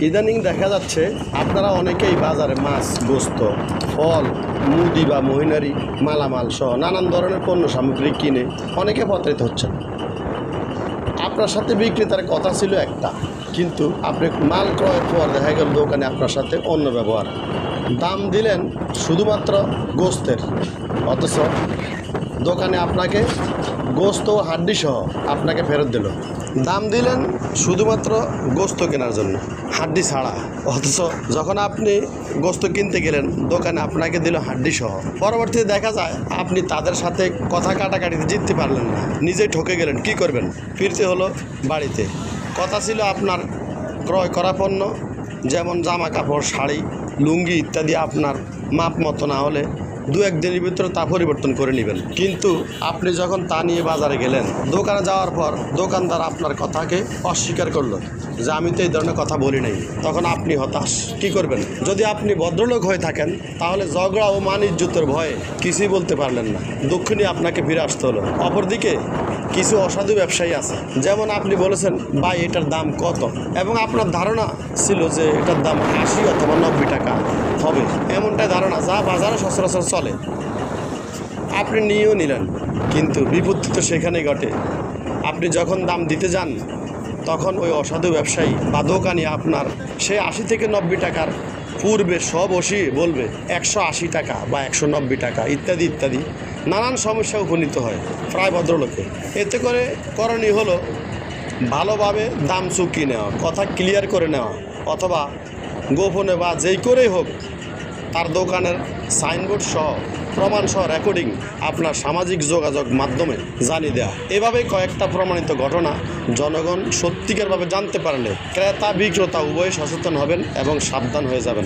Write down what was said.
ইদানিং দেখা যাচ্ছে আপনারা অনেকেই বাজারে মাছ, গোস্ত, ফল, মুদি বা মহিনারি মালামাল সহ নানান ধরনের পণ্য সামগ্রী কিনে অনেকে প্রতারিত হচ্ছেন। আপনার সাথে বিক্রেতার কথা ছিল একটা, কিন্তু আপনি মাল ক্রয়ের পর দেখা গেল দোকানে আপনার সাথে অন্য ব্যবহার। দাম দিলেন শুধুমাত্র গোস্তের, অথচ দোকানে আপনাকে গোস্ত ও হাড্ডি সহ আপনাকে ফেরত দিল। দাম দিলেন শুধুমাত্র গোস্ত কেনার জন্য, হাড্ডি ছাড়া, অথচ যখন আপনি গোস্ত কিনতে গেলেন দোকানে আপনাকে দিল হাড্ডি সহ। পরবর্তীতে দেখা যায় আপনি তাদের সাথে কথা কাটাকাটিতে জিততে পারলেন না, নিজেই ঠকে গেলেন। কি করবেন? ফিরতে হলো বাড়িতে। কথা ছিল আপনার ক্রয় করা পণ্য যেমন জামা কাপড়, শাড়ি, লুঙ্গি ইত্যাদি আপনার মাপ মতো না হলে দু একদিনের ভিতরে তা পরিবর্তন করে নেবেন। কিন্তু আপনি যখন তা নিয়ে বাজারে গেলেন, দোকানে যাওয়ার পর দোকানদার আপনার কথাকে অস্বীকার করলো যে আমি তো এই ধরনের কথা বলি নাই। তখন আপনি হতাশ। কি করবেন? যদি আপনি ভদ্রলোক হয়ে থাকেন তাহলে ঝগড়া ও মান ইজ্জতের ভয়ে কিছুই বলতে পারলেন না, দুঃখ নিয়ে আপনাকে ফিরে আসতে হলো। অপরদিকে কিছু অসাধু ব্যবসায়ী আছে, যেমন আপনি বলেছেন ভাই এটার দাম কত, এবং আপনার ধারণা ছিল যে এটার দাম 80 অথবা 90 টাকা হবে, এমনটাই ধারণা যা বাজারে সচরাচর চলে। আপনি নিয়েও নিলেন, কিন্তু বিপত্তি তো সেখানেই ঘটে। আপনি যখন দাম দিতে যান তখন ওই অসাধু ব্যবসায়ী বা দোকানি আপনার সে 80 থেকে 90 টাকার পূর্বে সব বলবে 180 টাকা বা 190 টাকা ইত্যাদি ইত্যাদি, নানান সমস্যা উপনীত হয় প্রায় ভদ্রলোকে। এতে করে করণীয় হলো ভালোভাবে দাম চুকিয়ে নেওয়া, কথা ক্লিয়ার করে নেওয়া, অথবা গোপনে বা যেই করেই হোক তার দোকানের সাইনবোর্ড সহ প্রমাণ সহ রেকর্ডিং আপনার সামাজিক যোগাযোগ মাধ্যমে জানিয়ে দেওয়া। এভাবেই কয়েকটা প্রমাণিত ঘটনা জনগণ সত্যিকারভাবে জানতে পারলে ক্রেতা বিক্রেতা উভয়ে সচেতন হবেন এবং সাবধান হয়ে যাবেন।